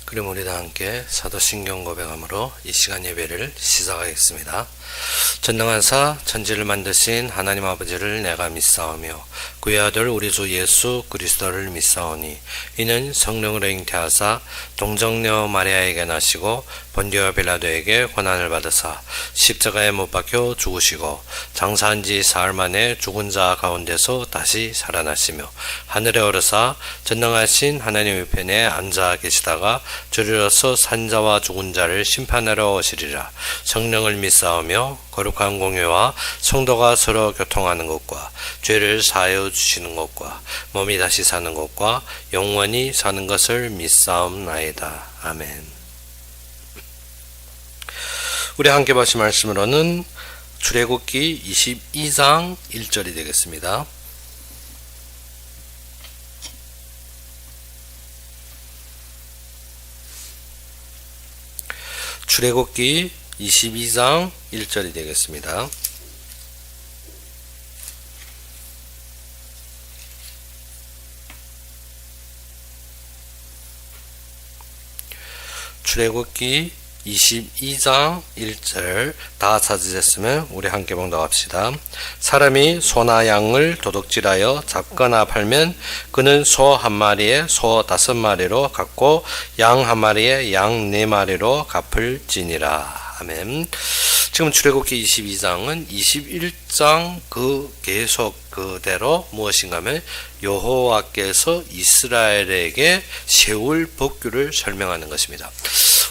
그럼 우리 다 함께 사도신경 고백함으로 이 시간 예배를 시작하겠습니다. 전능한사 천지를 만드신 하나님 아버지를 내가 믿사오며 그의 아들 우리 주 예수 그리스도를 믿사오니 이는 성령으로 잉태하사 동정녀 마리아에게 나시고 본디오 빌라도에게 고난을 받으사 십자가에 못 박혀 죽으시고 장사한 지 사흘 만에 죽은 자 가운데서 다시 살아나시며 하늘에 오르사 전능하신 하나님 우편에 앉아 계시다가 주리로서 산자와 죽은 자를 심판하러 오시리라. 성령을 믿사오며 거룩한 공회와 성도가 서로 교통하는 것과 죄를 사하여 주시는 것과 몸이 다시 사는 것과 영원히 사는 것을 믿사옵나이다. 아멘. 우리 함께 보신 말씀으로는 출애굽기 22장 1절이 되겠습니다. 출애굽기 22장 1절이 되겠습니다. 출애굽기 22장 1절 다 찾으셨으면 우리 함께 봉독합시다. 사람이 소나 양을 도둑질하여 잡거나 팔면 그는 소 한 마리에 소 5마리로 갚고 양 한 마리에 양 4마리로 갚을지니라. 아멘. 지금 출애굽기 22장은 21장 그 계속 그대로 무엇인가 하면 여호와께서 이스라엘에게 세울 법규를 설명하는 것입니다.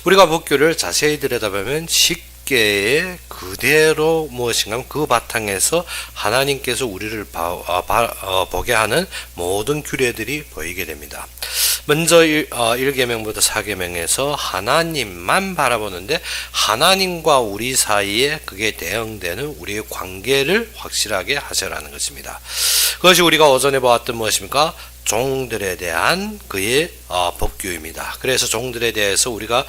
우리가 법규를 자세히 들여다보면 십계의 그대로 무엇인가 하면 그 바탕에서 하나님께서 우리를 보게 하는 모든 규례들이 보이게 됩니다. 먼저 1계명부터 4계명에서 하나님만 바라보는데 하나님과 우리 사이에 그게 대응되는 우리의 관계를 확실하게 하셔라는 것입니다. 그것이 우리가 오전에 보았던 무엇입니까? 종들에 대한 그의 법규입니다. 그래서 종들에 대해서 우리가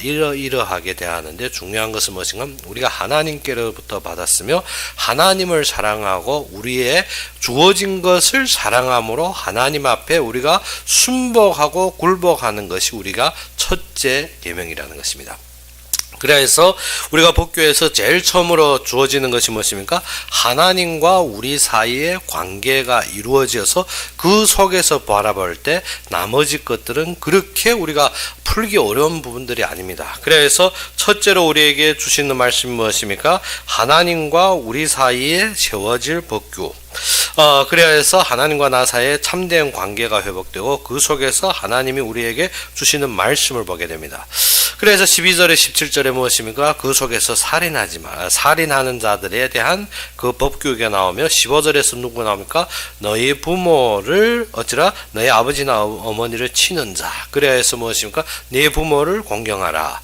이러하게 대하는데 중요한 것은 무엇인가? 우리가 하나님께로부터 받았으며 하나님을 사랑하고 우리의 주어진 것을 사랑함으로 하나님 앞에 우리가 순복하고 굴복하는 것이 우리가 첫째 계명이라는 것입니다. 그래서 우리가 법규에서 제일 처음으로 주어지는 것이 무엇입니까? 하나님과 우리 사이의 관계가 이루어져서 그 속에서 바라볼 때 나머지 것들은 그렇게 우리가 풀기 어려운 부분들이 아닙니다. 그래서 첫째로 우리에게 주시는 말씀이 무엇입니까? 하나님과 우리 사이에 세워질 법규. 그래서 하나님과 나 사이에 참된 관계가 회복되고 그 속에서 하나님이 우리에게 주시는 말씀을 보게 됩니다. 그래서 12절에 17절에 무엇입니까? 그 속에서 살인하는 자들에 대한 그 법규가 나오며 15절에서 누구 나옵니까? 너희 부모를 어찌라 너희 아버지나 어머니를 치는 자. 그래서 무엇입니까? 네 부모를 공경하라.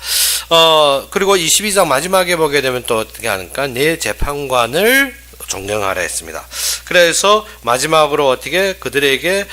그리고 22장 마지막에 보게 되면 또 어떻게 하니까 네 재판관을 존경하라 했습니다. 그래서 마지막으로 어떻게 그들에게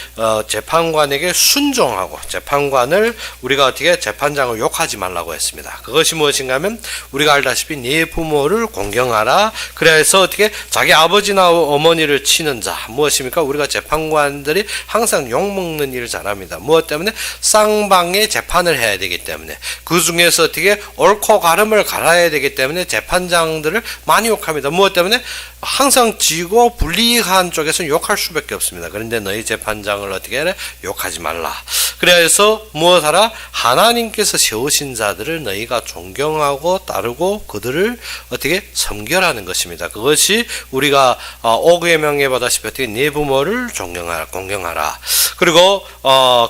재판관에게 순종하고 재판관을 우리가 어떻게 재판장을 욕하지 말라고 했습니다. 그것이 무엇인가 하면 우리가 알다시피 네 부모를 공경하라. 그래서 어떻게 자기 아버지나 어머니를 치는 자 무엇입니까? 우리가 재판관들이 항상 욕먹는 일을 잘합니다. 무엇 때문에? 쌍방의 재판을 해야 되기 때문에 그 중에서 어떻게 옳고 가름을 갈아야 되기 때문에 재판장들을 많이 욕합니다. 무엇 때문에? 항상 지고 불리한 쪽에서는 욕할 수밖에 없습니다. 그런데 너희 재판장을 어떻게 해? 욕하지 말라. 그래서 무엇하라? 하나님께서 세우신 자들을 너희가 존경하고 따르고 그들을 어떻게 섬겨라는 것입니다. 그것이 우리가 5계명에 보다시피 어떻게 네 부모를 공경하라. 그리고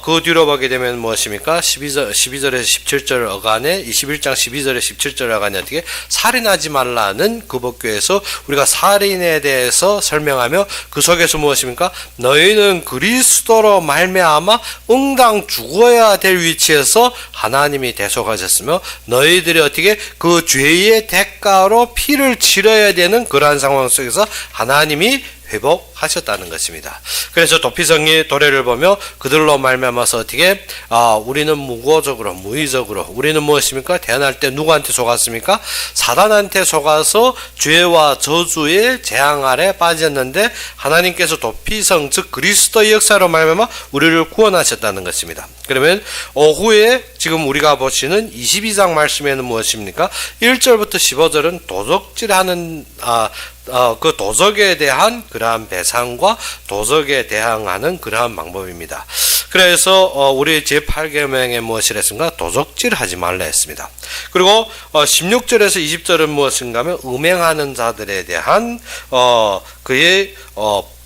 그 뒤로 보게 되면 무엇입니까? 12절에서 17절 어간에 21장 12절에 17절 어간에 어떻게 살인하지 말라는 그 법규에서 우리가 살인에 대해서 설명하며 그 속에서 무엇입니까? 너희는 그리스도로 말미암아 응당 죽어야 될 위치에서 하나님이 대속하셨으며 너희들이 어떻게 그 죄의 대가로 피를 치러야 되는 그러한 상황 속에서 하나님이 회복하셨다는 것입니다. 그래서 도피성이 도래를 보며 그들로 말미암아서 어떻게 우리는 무고적으로 무의적으로 우리는 무엇입니까? 태어날 때 누구한테 속았습니까? 사단한테 속아서 죄와 저주의 재앙 아래 빠졌는데 하나님께서 도피성 즉 그리스도의 역사로 말미암아 우리를 구원하셨다는 것입니다. 그러면 오후에 지금 우리가 보시는 22장 말씀에는 무엇입니까? 1절부터 15절은 도적질하는 그 도적에 대한 그러한 배상과 도적에 대항하는 그러한 방법입니다. 그래서 우리 제8계명에 무엇을 했습니까? 도적질하지 말라 했습니다. 그리고 16절에서 20절은 무엇인가 하면 음행하는 자들에 대한 그의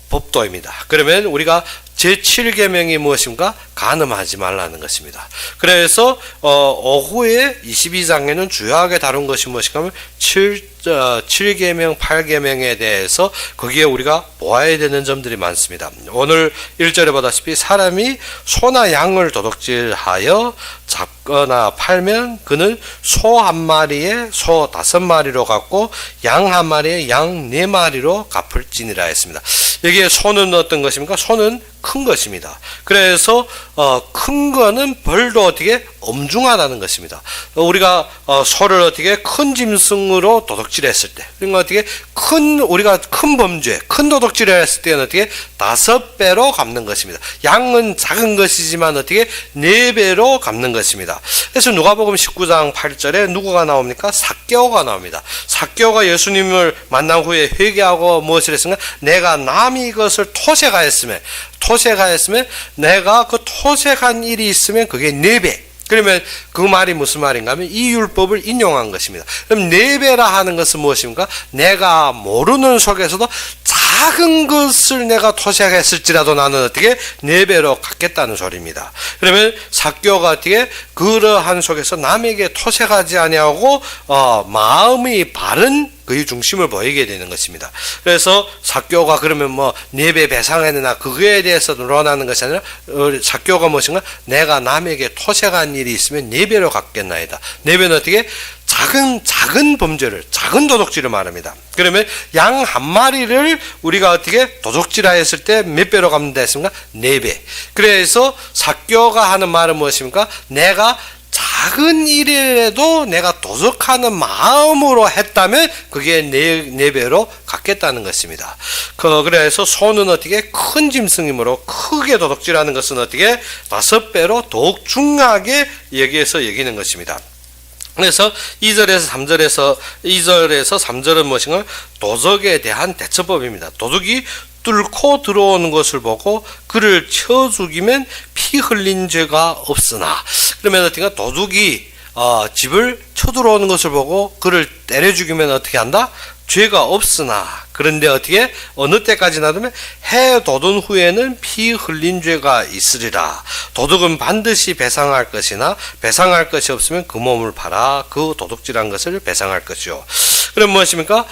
법도입니다. 그러면 우리가 제7계명이 무엇인가? 간음하지 말라는 것입니다. 그래서 오후에 22장에는 주요하게 다룬 것이 무엇인가 하면 7계명, 8계명에 대해서 거기에 우리가 보아야 되는 점들이 많습니다. 오늘 1절에 보다시피 사람이 소나 양을 도둑질하여 잡거나 팔면 그는 소 한 마리에 소 5마리로 갚고 양 한 마리에 양 4마리로 갚을지니라 했습니다. 여기에 소는 어떤 것입니까? 소는 큰 것입니다. 그래서 큰 거는 벌도 어떻게 엄중하다는 것입니다. 우리가 소를 어떻게 큰 짐승으로 도둑질했을 때, 그러니까 어떻게 우리가 큰 범죄, 큰 도둑질을 했을 때는 어떻게 5배로 갚는 것입니다. 양은 작은 것이지만 어떻게 4배로 갚는 것입니다. 그래서 누가복음 19장 8절에 누구가 나옵니까? 삭개오가 나옵니다. 삭개오가 예수님을 만난 후에 회개하고 무엇을 했습니까? 내가 남이 이것을 토색하였으면 내가 그 토색한 일이 있으면 그게 4배. 그러면 그 말이 무슨 말인가 하면 이 율법을 인용한 것입니다. 그럼 4배라 하는 것은 무엇입니까? 내가 모르는 속에서도 작은 것을 내가 토색했을지라도 나는 어떻게 4배로 갚겠다는 소리입니다. 그러면 삭개오가 어떻게 그러한 속에서 남에게 토색하지 아니하고 마음이 바른 그의 중심을 보이게 되는 것입니다. 그래서 삭개오가 그러면 4배 배상했느냐 그거에 대해서 논하는 것이 아니라 삭개오가 무엇인가? 내가 남에게 토색한 일이 있으면 4배로 갚겠나이다. 4배는 어떻게? 작은 범죄를, 작은 도둑질을 말합니다. 그러면 양 한 마리를 우리가 어떻게 도둑질하였을 때 몇 배로 갚는다 했습니까? 4배. 그래서 삭개오가 하는 말은 무엇입니까? 내가 작은 일이라도 내가 도둑하는 마음으로 했다면 그게 4배로 갚겠다는 것입니다. 그래서 소는 어떻게 큰 짐승이므로 크게 도둑질하는 것은 어떻게 5배로 더욱 중하게 여기에서 여기는 것입니다. 그래서 2절에서 3절은 무엇인가? 도적에 대한 대처법입니다. 도둑이 뚫고 들어오는 것을 보고 그를 쳐 죽이면 피 흘린 죄가 없으나, 그러면 어떻게 도둑이 집을 쳐 들어오는 것을 보고 그를 때려 죽이면 어떻게 한다? 죄가 없으나, 그런데 어떻게 어느 때까지 놔두면 해 돋은 후에는 피 흘린 죄가 있으리라. 도둑은 반드시 배상할 것이나 배상할 것이 없으면 그 몸을 팔아 그 도둑질한 것을 배상할 것이요. 그럼 무엇입니까?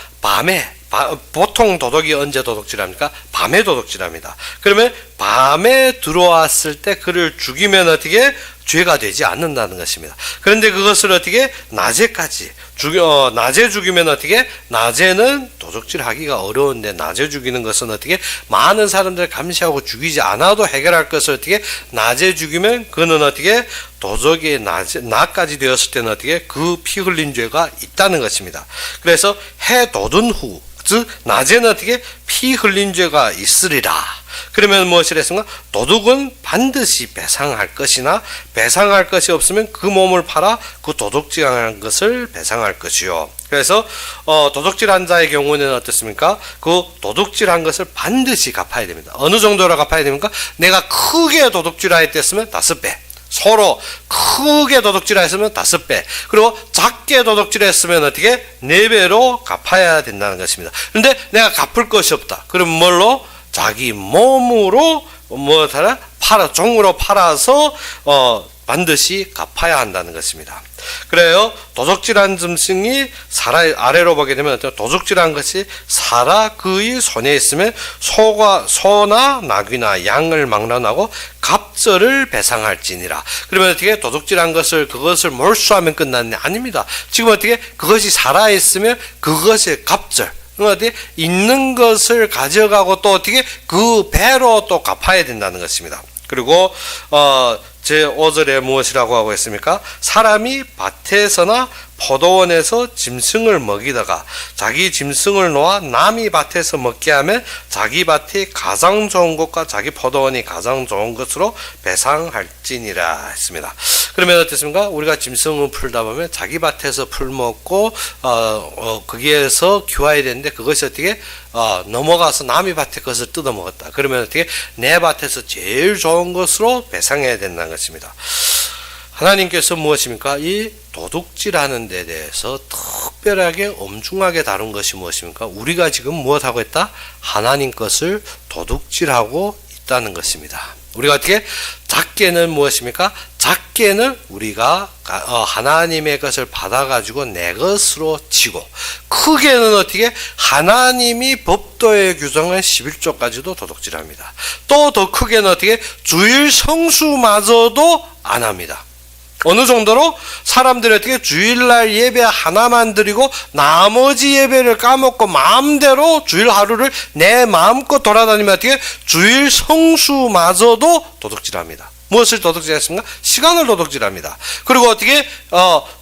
보통 도둑이 언제 도둑질합니까? 밤에 도둑질합니다. 그러면 밤에 들어왔을 때 그를 죽이면 어떻게? 죄가 되지 않는다는 것입니다. 그런데 그것을 어떻게? 낮에 죽이면 어떻게? 낮에는 도둑질하기가 어려운데 낮에 죽이는 것은 어떻게? 많은 사람들 감시하고 죽이지 않아도 해결할 것을 어떻게? 낮에 죽이면 그는 어떻게? 도적이 낮까지 되었을 때는 어떻게? 그 피 흘린 죄가 있다는 것입니다. 그래서 해 돋은 후, 즉 낮에는 어떻게? 피 흘린 죄가 있으리라. 그러면 무엇을 했습니까? 도둑은 반드시 배상할 것이나 배상할 것이 없으면 그 몸을 팔아 그 도둑질한 것을 배상할 것이요. 그래서 도둑질한 자의 경우는 어떻습니까? 그 도둑질한 것을 반드시 갚아야 됩니다. 어느 정도로 갚아야 됩니까? 내가 크게 도둑질하였으면 5배. 서로 크게 도둑질했으면 5배, 그리고 작게 도둑질했으면 어떻게? 4배로 갚아야 된다는 것입니다. 그런데 내가 갚을 것이 없다. 그럼 뭘로? 자기 몸으로 종으로 팔아서 반드시 갚아야 한다는 것입니다. 그래요. 도둑질한 짐승이 아래로 보게 되면 도둑질한 것이 살아 그의 손에 있으면 소나 나귀나 양을 망라하고 갑절을 배상할지니라. 그러면 어떻게? 도둑질한 그것을 몰수하면 끝났냐? 아닙니다. 지금 어떻게? 그것이 살아 있으면 그것의 갑절, 어떻게 있는 것을 가져가고 또 어떻게 그 배로 또 갚아야 된다는 것입니다. 그리고 제 5절에 무엇이라고 하고 있습니까? 사람이 밭에서나 포도원에서 짐승을 먹이다가 자기 짐승을 놓아 남이 밭에서 먹게 하면 자기 밭이 가장 좋은 것과 자기 포도원이 가장 좋은 것으로 배상할지니라 했습니다. 그러면 어떻습니까? 우리가 짐승을 풀다 보면 자기 밭에서 풀 먹고 거기에서 키워야 되는데 그것이 어떻게 넘어가서 남의 밭에 것을 뜯어 먹었다. 그러면 어떻게 내 밭에서 제일 좋은 것으로 배상해야 된다는 것입니다. 하나님께서 무엇입니까? 이 도둑질하는 데 대해서 특별하게 엄중하게 다룬 것이 무엇입니까? 우리가 지금 무엇하고 있다? 하나님 것을 도둑질하고 있다는 것입니다. 우리가 어떻게 작게는 무엇입니까? 작게는 우리가 하나님의 것을 받아가지고 내 것으로 치고, 크게는 어떻게 하나님이 법도에 규정한 11조까지도 도둑질합니다. 또 더 크게는 어떻게 주일 성수마저도 안 합니다. 어느 정도로 사람들이 어떻게 주일날 예배 하나만 드리고 나머지 예배를 까먹고 마음대로 주일 하루를 내 마음껏 돌아다니면 어떻게 주일 성수마저도 도둑질합니다. 무엇을 도둑질했습니까? 시간을 도둑질합니다. 그리고 어떻게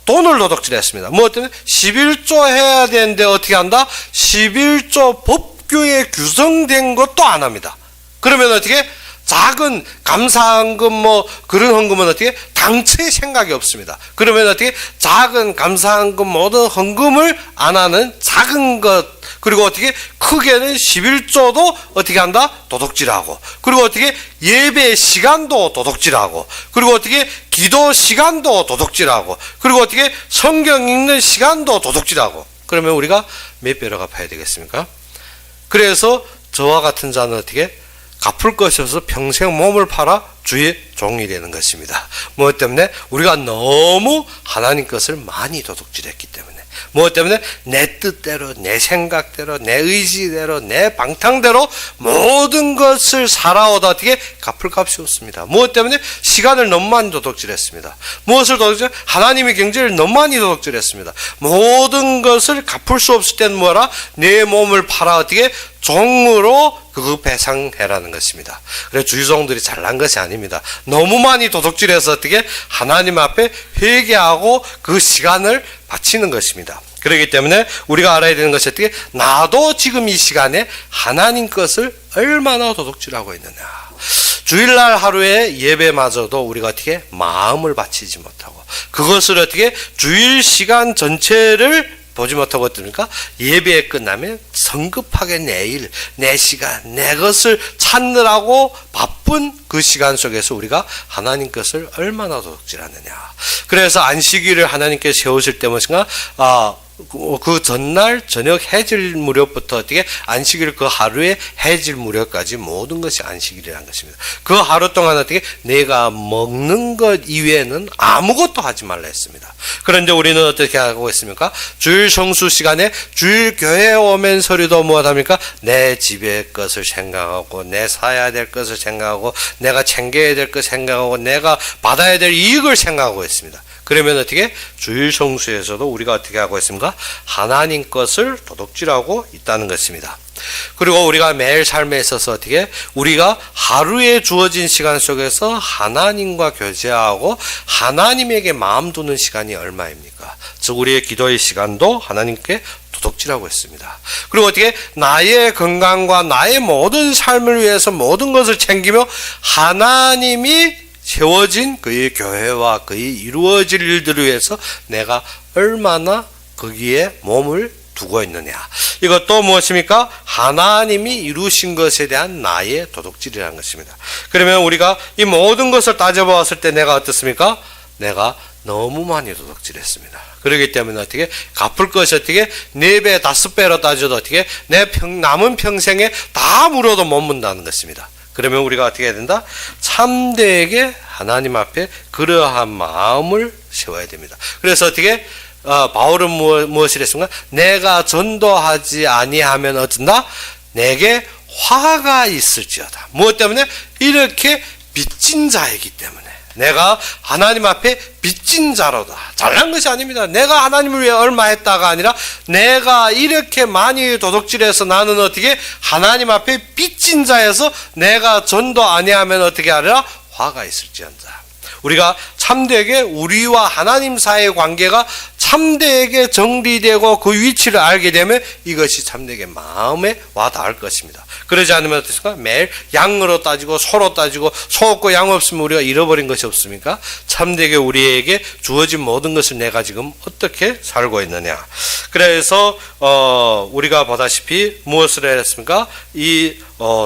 돈을 도둑질했습니다. 무엇 때문에? 11조 해야 되는데 어떻게 한다? 11조 법규에 규정된 것도 안 합니다. 그러면 어떻게? 작은 감사헌금 그런 헌금은 어떻게 당최 생각이 없습니다. 그러면 어떻게 작은 감사헌금 모든 헌금을 안 하는 작은 것, 그리고 어떻게 크게는 11조도 어떻게 한다? 도둑질하고, 그리고 어떻게 예배 시간도 도둑질하고, 그리고 어떻게 기도 시간도 도둑질하고, 그리고 어떻게 성경 읽는 시간도 도둑질하고. 그러면 우리가 몇 배로 갚아야 되겠습니까? 그래서 저와 같은 자는 어떻게 갚을 것이 없어서 평생 몸을 팔아 주의 종이 되는 것입니다. 무엇 때문에? 우리가 너무 하나님 것을 많이 도둑질했기 때문에. 무엇 때문에? 내 뜻대로, 내 생각대로, 내 의지대로, 내 방탕대로 모든 것을 살아오다 어떻게 갚을 값이 없습니다. 무엇 때문에? 시간을 너무 많이 도둑질했습니다. 무엇을 도둑질? 하나님의 경제를 너무 많이 도둑질했습니다. 모든 것을 갚을 수 없을 때는 뭐라? 내 몸을 팔아 어떻게 종으로 그거 배상해라는 것입니다. 그래서 주의종들이 잘난 것이 아닙니다. 너무 많이 도둑질해서 어떻게 하나님 앞에 회개하고 그 시간을 바치는 것입니다. 그렇기 때문에 우리가 알아야 되는 것이 어떻게 나도 지금 이 시간에 하나님 것을 얼마나 도둑질하고 있느냐. 주일날 하루에 예배마저도 우리가 어떻게 마음을 바치지 못하고 그것을 어떻게 주일 시간 전체를 보지 못하고 어떻습니까? 예배에 끝나면 성급하게 내일, 내 시간, 내 것을 찾느라고 바쁜 그 시간 속에서 우리가 하나님 것을 얼마나 도둑질하느냐. 그래서 안식일을 하나님께 세우실 때 무엇인가? 그 전날 저녁 해질 무렵부터 어떻게 안식일 그 하루에 해질 무렵까지 모든 것이 안식일이라는 것입니다. 그 하루 동안 어떻게 내가 먹는 것 이외에는 아무것도 하지 말라 했습니다. 그런데 우리는 어떻게 하고 있습니까? 주일 성수 시간에 주일 교회에 오면서리도 무엇합니까? 내 집의 것을 생각하고 내 사야 될 것을 생각하고 내가 챙겨야 될 것 생각하고 내가 받아야 될 이익을 생각하고 있습니다. 그러면 어떻게? 주일 성수에서도 우리가 어떻게 하고 있습니까? 하나님 것을 도둑질하고 있다는 것입니다. 그리고 우리가 매일 삶에 있어서 어떻게? 우리가 하루에 주어진 시간 속에서 하나님과 교제하고 하나님에게 마음 두는 시간이 얼마입니까? 즉 우리의 기도의 시간도 하나님께 도둑질하고 있습니다. 그리고 어떻게? 나의 건강과 나의 모든 삶을 위해서 모든 것을 챙기며 하나님이 세워진 그의 교회와 그의 이루어질 일들을 위해서 내가 얼마나 거기에 몸을 두고 있느냐. 이것도 무엇입니까? 하나님이 이루신 것에 대한 나의 도둑질이라는 것입니다. 그러면 우리가 이 모든 것을 따져보았을 때 내가 어떻습니까? 내가 너무 많이 도둑질했습니다. 그렇기 때문에 어떻게 갚을 것이 어떻게 4배, 5배로 따져도 어떻게 내 남은 평생에 다 물어도 못 문다는 것입니다. 그러면 우리가 어떻게 해야 된다? 참되게 하나님 앞에 그러한 마음을 세워야 됩니다. 그래서 어떻게 바울은 무엇을 했습니까? 내가 전도하지 아니하면 어쩐다? 내게 화가 있을지어다. 무엇 때문에? 이렇게 빚진 자이기 때문에. 내가 하나님 앞에 빚진 자로다. 잘난 것이 아닙니다. 내가 하나님을 위해 얼마 했다가 아니라 내가 이렇게 많이 도둑질해서 나는 어떻게 하나님 앞에 빚진 자에서 내가 전도 아니하면 어떻게 하리라? 화가 있을지언자. 우리가 참되게 우리와 하나님 사이의 관계가 참되게 정리되고 그 위치를 알게 되면 이것이 참되게 마음에 와 닿을 것입니다. 그러지 않으면 어떻습니까? 매일 양으로 따지고 소로 따지고 소 없고 양 없으면 우리가 잃어버린 것이 없습니까? 참되게 우리에게 주어진 모든 것을 내가 지금 어떻게 살고 있느냐. 그래서 우리가 보다시피 무엇을 했습니까? 이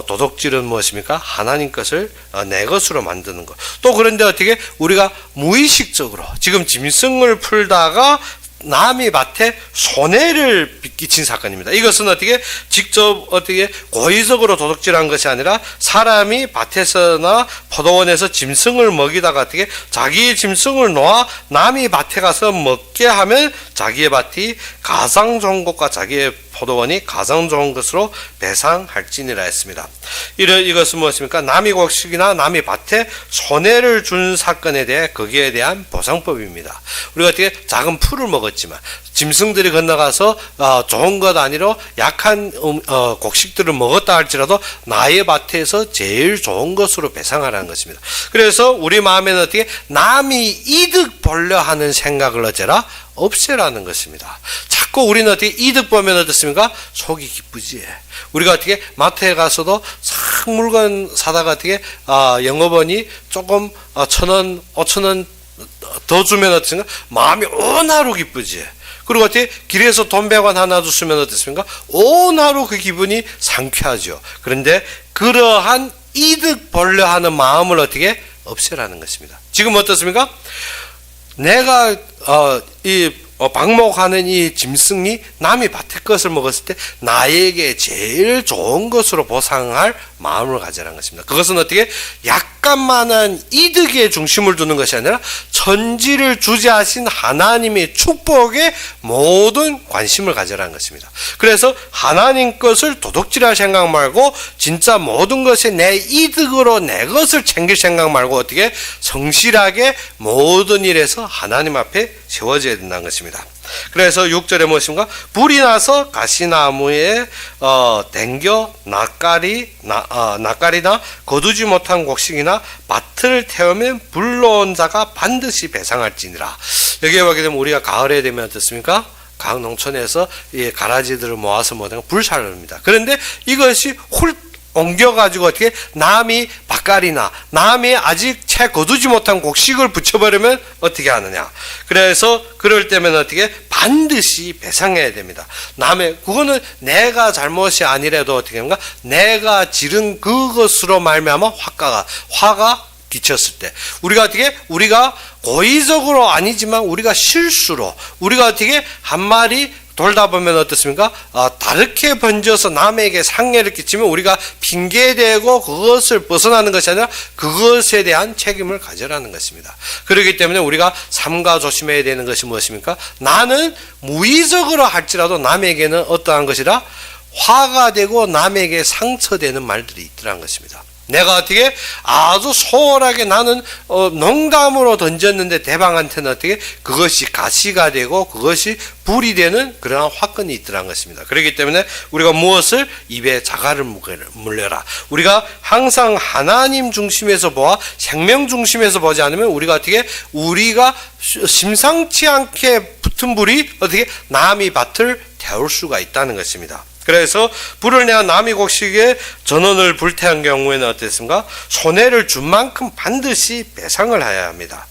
도둑질은 무엇입니까? 하나님 것을 내 것으로 만드는 것. 또 그런데 어떻게 우리가 무의식적으로 지금 짐승을 풀다가 남의 밭에 손해를 끼친 사건입니다. 이것은 어떻게 직접 어떻게 고의적으로 도둑질한 것이 아니라 사람이 밭에서나 포도원에서 짐승을 먹이다가 어떻게 자기의 짐승을 놓아 남의 밭에 가서 먹게 하면 자기의 밭이 가장 좋은 것과 자기의 포도원이 가장 좋은 것으로 배상할지니라 했습니다. 이것은 무엇입니까? 남의 곡식이나 남의 밭에 손해를 준 사건에 대해 거기에 대한 보상법입니다. 우리가 어떻게 작은 풀을 먹었지만 짐승들이 건너가서 좋은 것 아니라 약한 곡식들을 먹었다 할지라도 나의 밭에서 제일 좋은 것으로 배상하라는 것입니다. 그래서 우리 마음에는 어떻게 남이 이득 보려 하는 생각을 어째라? 없애라는 것입니다. 자꾸 우리는 어떻게 이득 보면 어떻습니까? 속이 기쁘지. 우리가 어떻게 마트에 가서도 싹 물건 사다가 어떻게 영업원이 조금 1,000원, 5,000원 더 주면 어떻습니까? 마음이 온 하루 기쁘지. 그리고 어떻게 길에서 돈 100원 하나 줬으면 어떻습니까? 온 하루 그 기분이 상쾌하죠. 그런데 그러한 이득 보려 하는 마음을 어떻게 없애라는 것입니다. 지금 어떻습니까? 내가 방목하는 이 짐승이 남의 밭의 것을 먹었을 때 나에게 제일 좋은 것으로 보상할 마음을 가져라는 것입니다. 그것은 어떻게 약간만한 이득에 중심을 두는 것이 아니라 천지를 주재하신 하나님의 축복에 모든 관심을 가져라는 것입니다. 그래서 하나님 것을 도둑질할 생각 말고 진짜 모든 것이 내 이득으로 내 것을 챙길 생각 말고 어떻게 성실하게 모든 일에서 하나님 앞에 세워져야 된다는 것입니다. 그래서 6절에 무엇인가? 불이 나서 가시나무에 댕겨 낯가리나 거두지 못한 곡식이나 밭을 태우면 불러온 자가 반드시 배상할지니라. 여기에 보게 되면 우리가 가을에 되면 어떻습니까? 각 농촌에서 이 가라지들을 모아서 뭐든가 불살을 합니다. 그런데 이것이 옮겨가지고 어떻게 남이 밭갈이나 남이 아직 채 거두지 못한 곡식을 붙여버리면 어떻게 하느냐. 그래서 그럴 때면 어떻게 반드시 배상해야 됩니다. 그거는 내가 잘못이 아니라도 어떻게 합니까? 내가 지른 그것으로 말미암아 화가 끼쳤을 때 우리가 고의적으로 아니지만 우리가 실수로 우리가 어떻게 한 마리 돌다 보면 어떻습니까? 다르게 번져서 남에게 상해를 끼치면 우리가 핑계대고 그것을 벗어나는 것이 아니라 그것에 대한 책임을 가져라는 것입니다. 그렇기 때문에 우리가 삼가 조심해야 되는 것이 무엇입니까? 나는 무의적으로 할지라도 남에게는 어떠한 것이라 화가 되고 남에게 상처되는 말들이 있더라는 것입니다. 내가 어떻게 아주 소홀하게 나는 농담으로 던졌는데 대방한테는 어떻게 그것이 가시가 되고 그것이 불이 되는 그러한 화건이 있더란 것입니다. 그렇기 때문에 우리가 무엇을 입에 자갈을 물려라. 우리가 항상 하나님 중심에서 보아 생명 중심에서 보지 않으면 우리가 심상치 않게 붙은 불이 어떻게 남의 밭을 태울 수가 있다는 것입니다. 그래서 불을 내어 남의 곡식에 전원을 불태운 경우에는 어땠습니까? 손해를 준 만큼 반드시 배상을 해야 합니다.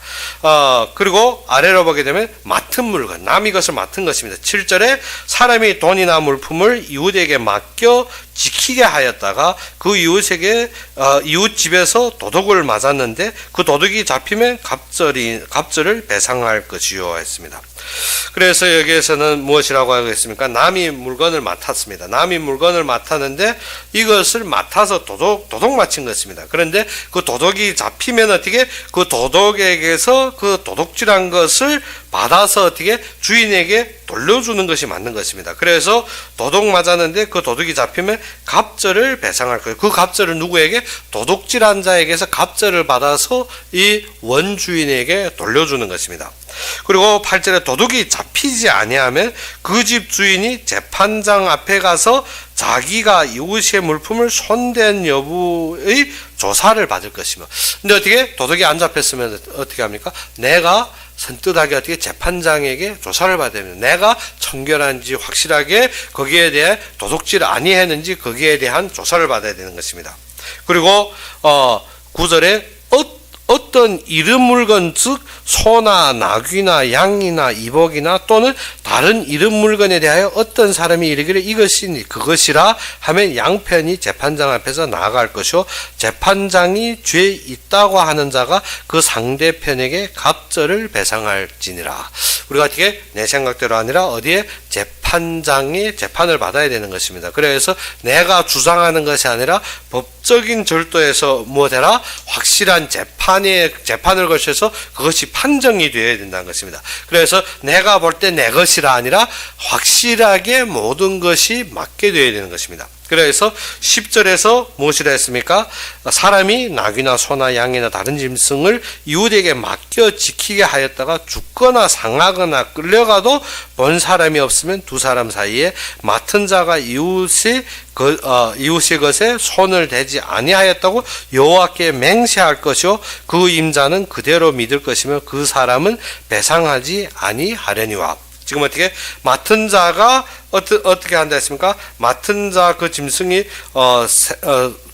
그리고 아래로 보게 되면 맡은 물건, 남의 것을 맡은 것입니다. 7절에 사람이 돈이나 물품을 이웃에게 맡겨 지키게 하였다가 그 이웃 집에서 도둑을 맞았는데 그 도둑이 잡히면 갑절을 배상할 것이요 했습니다. 그래서 여기에서는 무엇이라고 하겠습니까? 남이 물건을 맡았습니다. 남이 물건을 맡았는데 이것을 맡아서 도둑 맞힌 것입니다. 그런데 그 도둑이 잡히면 어떻게 그 도둑에게서 그 도둑질한 것을 받아서 어떻게 주인에게 돌려주는 것이 맞는 것입니다. 그래서 도둑 맞았는데 그 도둑이 잡히면 갑절을 배상할 거예요. 그 갑절을 누구에게? 도둑질한 자에게서 갑절을 받아서 이 원주인에게 돌려주는 것입니다. 그리고 8절에 도둑이 잡히지 아니하면 그 집 주인이 재판장 앞에 가서 자기가 이웃의 물품을 손댄 여부의 조사를 받을 것이며, 근데 어떻게 도둑이 안 잡혔으면 어떻게 합니까? 내가 선뜻하게 어떻게 재판장에게 조사를 받아야 됩니다. 내가 청결한지 확실하게 거기에 대해 도둑질 아니했는지 거기에 대한 조사를 받아야 되는 것입니다. 그리고 9절에 어떤 이름 물건 즉 소나 나귀나 양이나 이복이나 또는 다른 이름 물건에 대하여 어떤 사람이 이르기를 이것이니 그것이라 하면 양편이 재판장 앞에서 나아갈 것이요 재판장이 죄 있다고 하는 자가 그 상대편에게 갑절을 배상할지니라. 우리가 어떻게 내 생각대로 아니라 어디에 재판장이 재판을 받아야 되는 것입니다. 그래서 내가 주장하는 것이 아니라 법적인 절도에서 무엇해라? 확실한 재판을 거쳐서 그것이 판정이 되어야 된다는 것입니다. 그래서 내가 볼 때 내 것이라 아니라 확실하게 모든 것이 맞게 되어야 되는 것입니다. 그래서 10절에서 무엇이라 했습니까? 사람이 나귀나 소나 양이나 다른 짐승을 이웃에게 맡겨 지키게 하였다가 죽거나 상하거나 끌려가도 본 사람이 없으면 두 사람 사이에 맡은 자가 이웃의 것에 손을 대지 아니하였다고 여호와께 맹세할 것이요 그 임자는 그대로 믿을 것이며 그 사람은 배상하지 아니하려니와. 지금 어떻게 맡은 자가 어떻게 한다 했습니까? 맡은 자 그 짐승이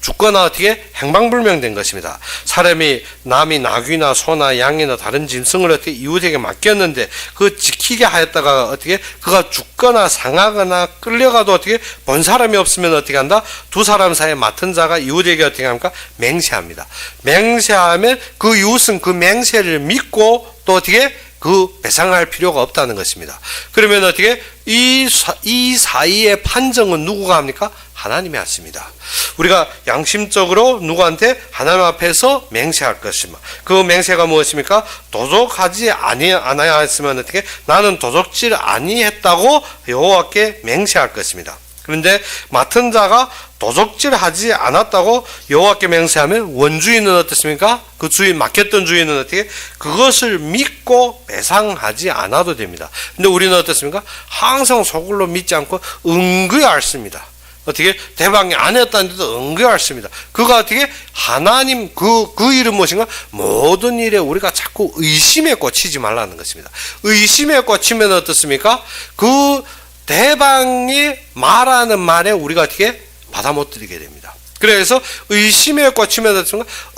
죽거나 어떻게 행방불명된 것입니다. 사람이 남이 나귀나 소나 양이나 다른 짐승을 어떻게 이웃에게 맡겼는데 그 지키게 하였다가 어떻게 그가 죽거나 상하거나 끌려가도 어떻게 본 사람이 없으면 어떻게 한다? 두 사람 사이에 맡은 자가 이웃에게 어떻게 합니까? 맹세합니다. 맹세하면 그 이웃은 그 맹세를 믿고 또 어떻게 그 배상할 필요가 없다는 것입니다. 그러면 어떻게 이 사이의 판정은 누구가 합니까? 하나님이 하십니다. 우리가 양심적으로 누구한테 하나님 앞에서 맹세할 것입니다. 그 맹세가 무엇입니까? 도둑하지 않아야 했으면 어떻게 나는 도둑질 아니했다고 여호와께 맹세할 것입니다. 그런데 맡은 자가 도둑질하지 않았다고 여호와께 맹세하면 원주인은 어떻습니까? 그 주인 맡겼던 주인은 어떻게 그것을 믿고 배상하지 않아도 됩니다. 근데 우리는 어떻습니까? 항상 속으로 믿지 않고 은근히 앓습니다. 어떻게 대방이 안 했다는데도 은근히 앓습니다. 그가 어떻게 하나님 그 이름 무엇인가? 모든 일에 우리가 자꾸 의심에 꽂히지 말라는 것입니다. 의심에 꽂히면 어떻습니까? 그 대방이 말하는 말에 우리가 어떻게 받아 못 들이게 됩니다. 그래서 의심에 꽂히면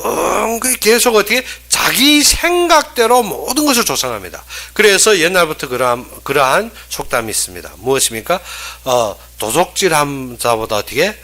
은근히 계속 어떻게 자기 생각대로 모든 것을 조성합니다. 그래서 옛날부터 그러한 속담이 있습니다. 무엇입니까? 도둑질한 자보다 어떻게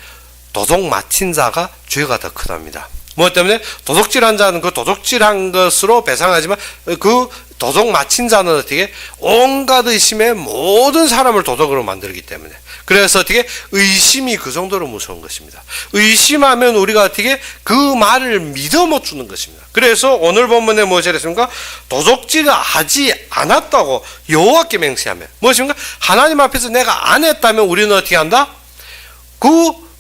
도둑 맡은 자가 죄가 더 크답니다. 무엇 때문에? 도둑질한 자는 그 도둑질한 것으로 배상하지만 그 도둑 맡은 자는 어떻게 온갖 의심에 모든 사람을 도둑으로 만들기 때문에. 그래서 어떻게 의심이 그 정도로 무서운 것입니다. 의심하면 우리가 어떻게 그 말을 믿어 못 주는 것입니다. 그래서 오늘 본문에 무엇이라 했습니까? 도둑질을 하지 않았다고 여호와께 맹세하면 무엇입니까? 하나님 앞에서 내가 안 했다면 우리는 어떻게 한다? 그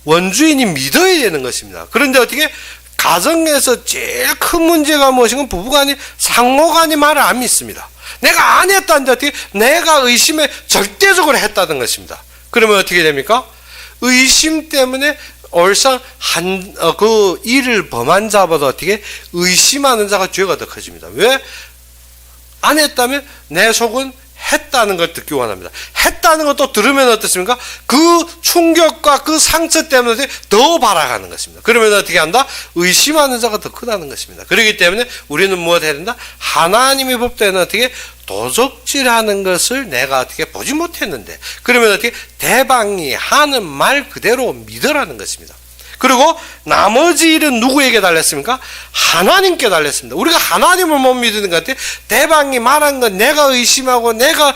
원주인이 믿어야 되는 것입니다. 그런데 어떻게 가정에서 제일 큰 문제가 무엇인가? 부부간이 상호간이 말을 안 믿습니다. 내가 안 했다는데 어떻게 내가 의심에 절대적으로 했다는 것입니다. 그러면 어떻게 됩니까? 의심 때문에 얼상 그 일을 범한 자보다 어떻게 의심하는 자가 죄가 더 커집니다. 왜? 안 했다면 내 속은 했다는 걸 듣기 원합니다. 했다는 것도 들으면 어떻습니까? 그 충격과 그 상처 때문에 더 발악하는 것입니다. 그러면 어떻게 한다? 의심하는 자가 더 크다는 것입니다. 그렇기 때문에 우리는 무엇 해야 된다? 하나님의 법대로는 어떻게 도둑질하는 것을 내가 어떻게 보지 못했는데 그러면 어떻게 대방이 하는 말 그대로 믿으라는 것입니다. 그리고 나머지 일은 누구에게 달렸습니까? 하나님께 달렸습니다. 우리가 하나님을 못 믿는 것 같아요. 대방이 말한 건 내가 의심하고 내가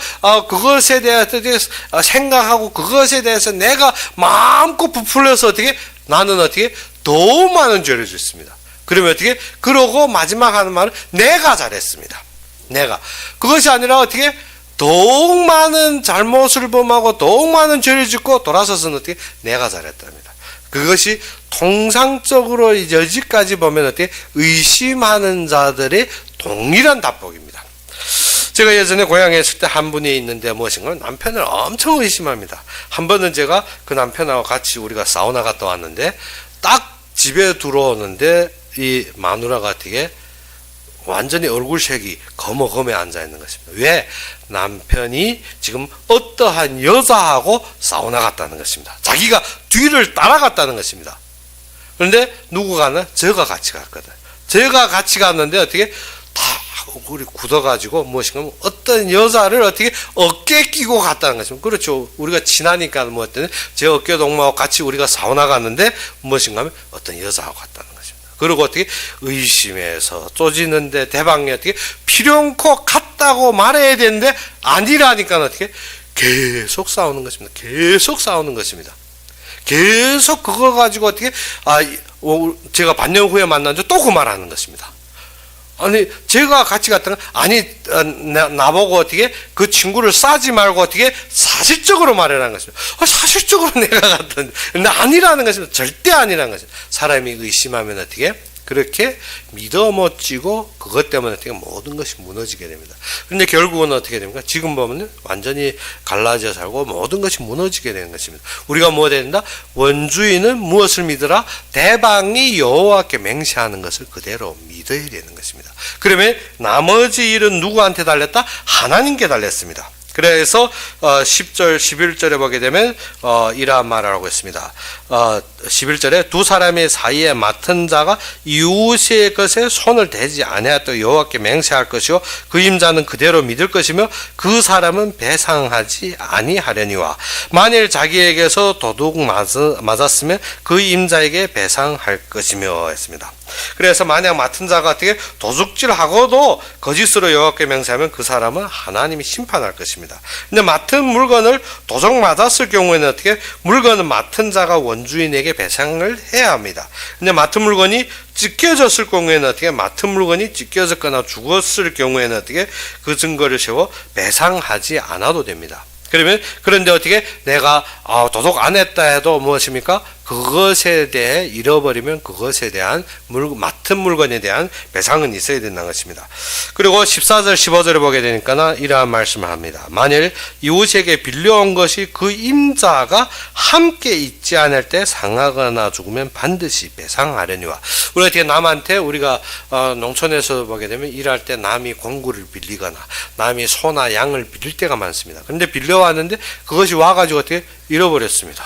그것에 대해서 생각하고 그것에 대해서 내가 마음껏 부풀려서 어떻게 나는 어떻게 더 많은 죄를 짓습니다. 그러면 어떻게? 그러고 마지막 하는 말은 내가 잘했습니다. 내가. 그것이 아니라 어떻게? 더욱 많은 잘못을 범하고 더욱 많은 죄를 짓고 돌아서서는 어떻게? 내가 잘했답니다. 그것이 통상적으로 여지까지 보면 어떻게? 의심하는 자들의 동일한 답복입니다. 제가 예전에 고향에 있을 때 한 분이 있는데 무엇인가 남편을 엄청 의심합니다. 한 번은 제가 그 남편하고 같이 우리가 사우나 갔다 왔는데 딱 집에 들어오는데 이 마누라가 어떻게 완전히 얼굴색이 거머거매 앉아있는 것입니다. 왜? 남편이 지금 어떠한 여자하고 사우나 갔다는 것입니다. 자기가 뒤를 따라갔다는 것입니다. 그런데 누구가는 저가 같이 갔거든. 제가 같이 갔는데 어떻게 다 얼굴이 굳어가지고 무엇인가 어떤 여자를 어떻게 어깨에 끼고 갔다는 것입니다. 그렇죠. 우리가 친하니까 뭐 어떤 제 어깨 동무하고 같이 우리가 사우나 갔는데 무엇인가 하면 어떤 여자하고 갔다는 것입니다. 그리고 어떻게 의심해서 쪼지는데 대방이 어떻게 필요없고 갔다고 말해야 되는데 아니라니까 어떻게 계속 싸우는 것입니다. 계속 싸우는 것입니다. 계속 그거 가지고 어떻게 제가 반년 후에 만난 또 그 말하는 것입니다. 아니 제가 같이 갔다가 아니 나보고 어떻게 그 친구를 싸지 말고 어떻게 사실적으로 말하라는 것입니다. 사실적으로 내가 갔던데 아니라는 것입니다. 절대 아니라는 것입니다. 사람이 의심하면 어떻게 그렇게 믿어 못 지고 그것 때문에 어떻게 모든 것이 무너지게 됩니다. 그런데 결국은 어떻게 됩니까? 지금 보면 완전히 갈라져 살고 모든 것이 무너지게 되는 것입니다. 우리가 뭐 된다? 원주인은 무엇을 믿으라? 대방이 여호와께 맹세하는 것을 그대로 믿어야 되는 것입니다. 그러면 나머지 일은 누구한테 달렸다? 하나님께 달렸습니다. 그래서 10절 11절에 보게 되면 이러한 말을 하고 있습니다. 11절에 두 사람의 사이에 맡은 자가 이웃의 것에 손을 대지 아니하였다 여호와께 맹세할 것이요 그 임자는 그대로 믿을 것이며 그 사람은 배상하지 아니하려니와 만일 자기에게서 도둑 맞았으면 그 임자에게 배상할 것이며 했습니다. 그래서 만약 맡은 자가 어떻게 도둑질하고도 거짓으로 여호와께 맹세하면 그 사람은 하나님이 심판할 것입니다. 근데 맡은 물건을 도둑 맞았을 경우에는 어떻게 물건은 맡은 자가 원주인에게 배상을 해야 합니다. 근데 맡은 물건이 찢겨졌을 경우에는 어떻게 맡은 물건이 찢겨졌거나 죽었을 경우에는 어떻게 그 증거를 세워 배상하지 않아도 됩니다. 그런데 어떻게 내가 도둑 안 했다 해도 무엇입니까? 그것에 대해 잃어버리면 그것에 대한 맡은 물건에 대한 배상은 있어야 된다는 것입니다. 그리고 14절 15절을 보게 되니까 이러한 말씀을 합니다. 만일 이웃에게 빌려온 것이 그 임자가 함께 있지 않을 때 상하거나 죽으면 반드시 배상하려니와 우리 어떻게 남한테 우리가 농촌에서 보게 되면 일할 때 남이 공구를 빌리거나 남이 소나 양을 빌릴 때가 많습니다. 그런데 빌려왔는데 그것이 와가지고 어떻게 잃어버렸습니다.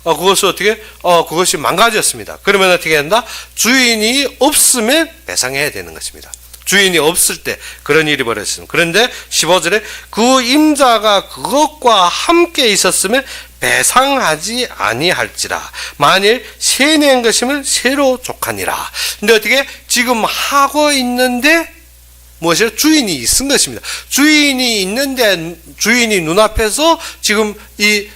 그것을 어떻게 그것이 망가졌습니다. 그러면 어떻게 한다? 주인이 없으면 배상해야 되는 것입니다. 주인이 없을 때 그런 일이 벌어졌습니다. 그런데 15절에 그 임자가 그것과 함께 있었으면 배상하지 아니할지라 만일 새 낸 것이면 새로 족하니라. 근데 어떻게 지금 하고 있는데 무엇이요? 주인이 있은 것입니다. 주인이 있는데 주인이 눈앞에서 지금 이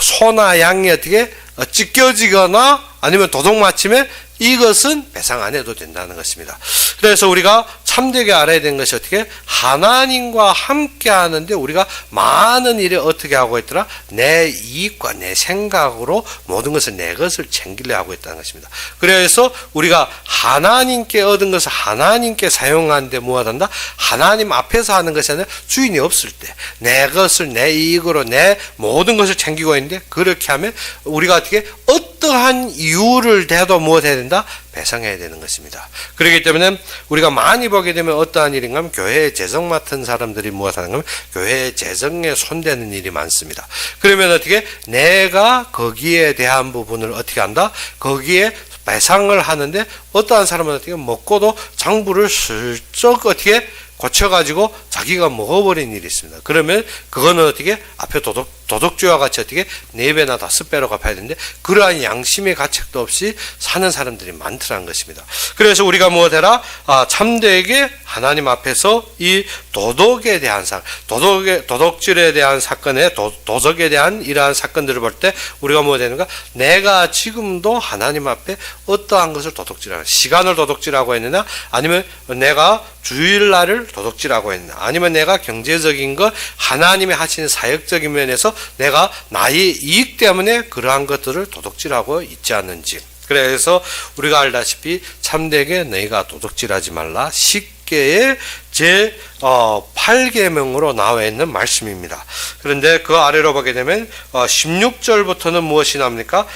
소나 양이 어떻게 찢겨지거나 아니면 도둑 맞히면 이것은 배상 안 해도 된다는 것입니다. 그래서 우리가 참되게 알아야 되는 것이 어떻게 하나님과 함께 하는데 우리가 많은 일을 어떻게 하고 있더라? 내 이익과 내 생각으로 모든 것을 내 것을 챙기려 하고 있다는 것입니다. 그래서 우리가 하나님께 얻은 것을 하나님께 사용하는데 무엇한다? 하나님 앞에서 하는 것이 아니라 주인이 없을 때 내 것을 내 이익으로 내 모든 것을 챙기고 있는데 그렇게 하면 우리가 어떻게 어떠한 이유를 대도 무엇해야 된다? 배상해야 되는 것입니다. 그렇기 때문에 우리가 많이 보게 되면 어떠한 일인가 하면 교회에 재정 맡은 사람들이 무엇하는 가면 교회의 재정에 손대는 일이 많습니다. 그러면 어떻게 내가 거기에 대한 부분을 어떻게 한다? 거기에 배상을 하는데 어떠한 사람은 어떻게 먹고도 장부를 슬쩍 어떻게 고쳐가지고 자기가 먹어버린 일이 있습니다. 그러면 그거는 어떻게 앞에 도덕주와 같이 어떻게 4배나 5배로 갚아야 되는데 그러한 양심의 가책도 없이 사는 사람들이 많더라는 것입니다. 그래서 우리가 무엇해라? 참되게 하나님 앞에서 이 도덕에 대한 도덕질에 대한 사건에 도덕에 대한 이러한 사건들을 볼 때 우리가 무엇 되는가? 내가 지금도 하나님 앞에 어떠한 것을 도덕질하는 시간을 도덕질하고 있느냐? 아니면 내가 주일날을 도덕질하고 있느냐? 아니면 내가 경제적인 것 하나님이 하시는 사역적인 면에서 내가 나의 이익 때문에 그러한 것들을 도덕질하고 있지 않는지. 그래서 우리가 알다시피 참되게 너희가 도덕질하지 말라 10계의 제 8계명으로 나와 있는 말씀입니다. 그런데 그 아래로 보게 되면 16절부터는 무엇이 나옵니까?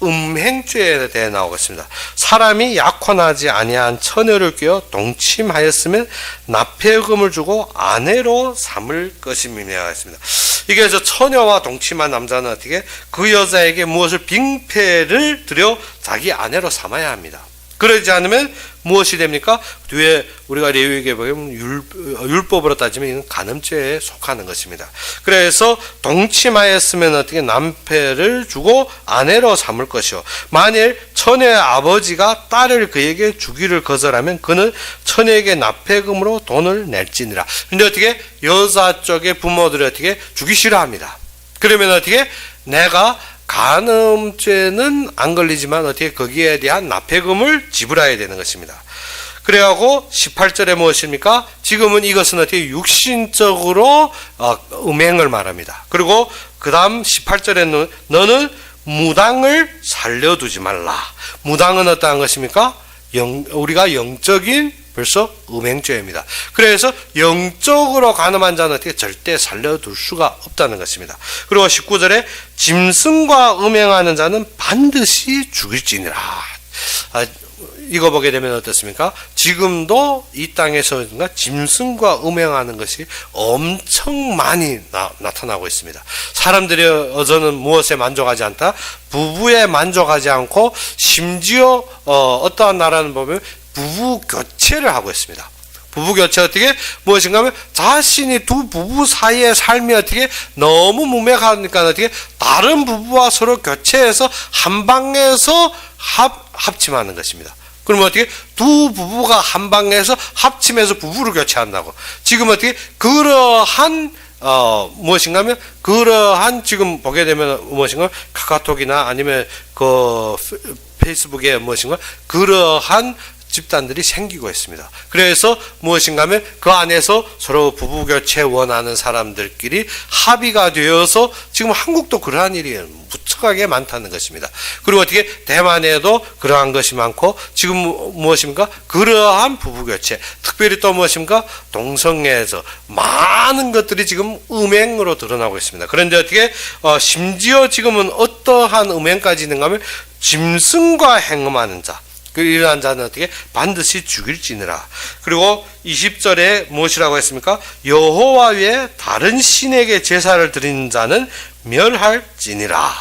음행죄에 대해 나오겠습니다. 사람이 약혼하지 아니한 처녀를 꿰어 동침하였으면 납폐금을 주고 아내로 삼을 것임이라 했습니다. 이게 그래서 처녀와 동침한 남자는 어떻게 그 여자에게 무엇을 빙패를 들여 자기 아내로 삼아야 합니다. 그러지 않으면 무엇이 됩니까? 뒤에 우리가 레위기에 보면 율법으로 따지면 이건 간음죄에 속하는 것입니다. 그래서 동침하였으면 어떻게 남패를 주고 아내로 삼을 것이요. 만일 처녀의 아버지가 딸을 그에게 주기를 거절하면 그는 처녀에게 납폐금으로 돈을 낼지니라. 근데 어떻게 여자 쪽의 부모들이 어떻게 주기 싫어합니다. 그러면 어떻게 내가 간음죄는 안 걸리지만 어떻게 거기에 대한 납폐금을 지불해야 되는 것입니다. 그래하고 18절에 무엇입니까? 지금은 이것은 어떻게 육신적으로 음행을 말합니다. 그리고 그 다음 18절에 너는 무당을 살려두지 말라. 무당은 어떠한 것입니까? 우리가 영적인 벌써 음행죄입니다. 그래서 영적으로 간음한 자는 어떻게 절대 살려둘 수가 없다는 것입니다. 그리고 19절에 짐승과 음행하는 자는 반드시 죽일지니라. 이거 보게 되면 어떻습니까? 지금도 이 땅에서 짐승과 음행하는 것이 엄청 많이 나타나고 있습니다. 사람들이 어제는 무엇에 만족하지 않다? 부부에 만족하지 않고 심지어 어떠한 나라는 보면 부부 교체를 하고 있습니다. 부부 교체 어떻게 무엇인가 하면 자신이 두 부부 사이의 삶이 어떻게 너무 무맥하니까 어떻게 다른 부부와 서로 교체해서 한 방에서 합침하는 것입니다. 그러면 어떻게 두 부부가 한 방에서 합침해서 부부를 교체한다고. 지금 어떻게 그러한 무엇인가 하면 그러한 지금 보게 되면 무엇인가 카카오톡이나 아니면 그 페이스북에 무엇인가 그러한 집단들이 생기고 있습니다. 그래서 무엇인가 하면 그 안에서 서로 부부교체 원하는 사람들끼리 합의가 되어서 지금 한국도 그러한 일이 무척하게 많다는 것입니다. 그리고 어떻게 대만에도 그러한 것이 많고 지금 무엇입니까? 그러한 부부교체 특별히 또 무엇입니까? 동성애에서 많은 것들이 지금 음행으로 드러나고 있습니다. 그런데 어떻게 심지어 지금은 어떠한 음행까지 있는가 하면 짐승과 행음하는 자 이러한 자는 어떻게 반드시 죽일지니라. 그리고 20절에 무엇이라고 했습니까? 여호와 외에 다른 신에게 제사를 드리는 자는 멸할지니라.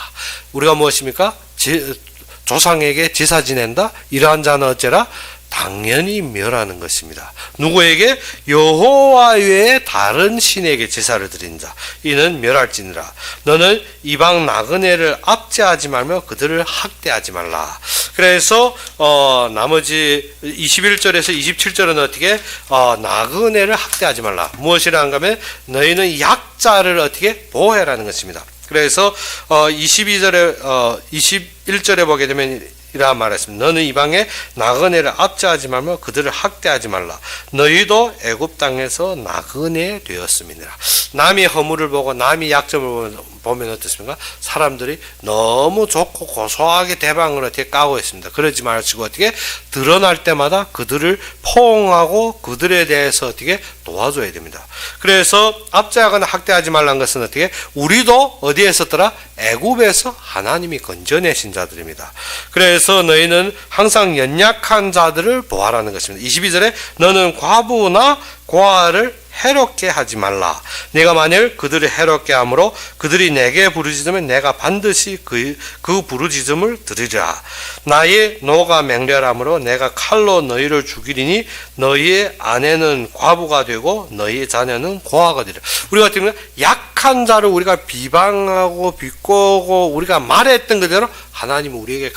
우리가 무엇입니까? 조상에게 제사 지낸다? 이러한 자는 어째라? 당연히 멸하는 것입니다. 누구에게? 여호와 외에 다른 신에게 제사를 드린 자 이는 멸할지니라. 너는 이방 나그네를 압제하지 말며 그들을 학대하지 말라. 그래서 나머지 21절에서 27절은 어떻게 나그네를 학대하지 말라. 무엇이라는가 하면 너희는 약자를 어떻게 보호해라는 것입니다. 그래서 21절에 보게 되면 이러한 말했습니다. 너는 이방에 나그네를 압제하지 말며 그들을 학대하지 말라. 너희도 애굽 땅에서 나그네 되었음이니라. 남이 허물을 보고 남이 약점을 보면 어떻습니까? 사람들이 너무 좋고 고소하게 대방을 어떻게 까고 있습니다. 그러지 마시고 어떻게 드러날 때마다 그들을 포옹하고 그들에 대해서 어떻게 도와줘야 됩니다. 그래서 압제하거나 학대하지 말라는 것은 어떻게 우리도 어디에 있었더라? 애굽에서 하나님이 건져내신 자들입니다. 그래서 너희는 항상 연약한 자들을 보호하라는 것입니다. 22절에 너는 과부나 고아를 해롭게 하지 말라. 내가 만일 그들을 해롭게 함으로 그들이 내게 부르짖으면 내가 반드시 그 부르짖음을 들으리라. 나의 노가 맹렬함으로 내가 칼로 너희를 죽이리니 너희의 아내는 과부가 되고 너희의 자녀는 고아가 되리라. 우리 같은 경우는 약한 자를 우리가 비방하고 비꼬고 우리가 말했던 그대로 하나님은 우리에게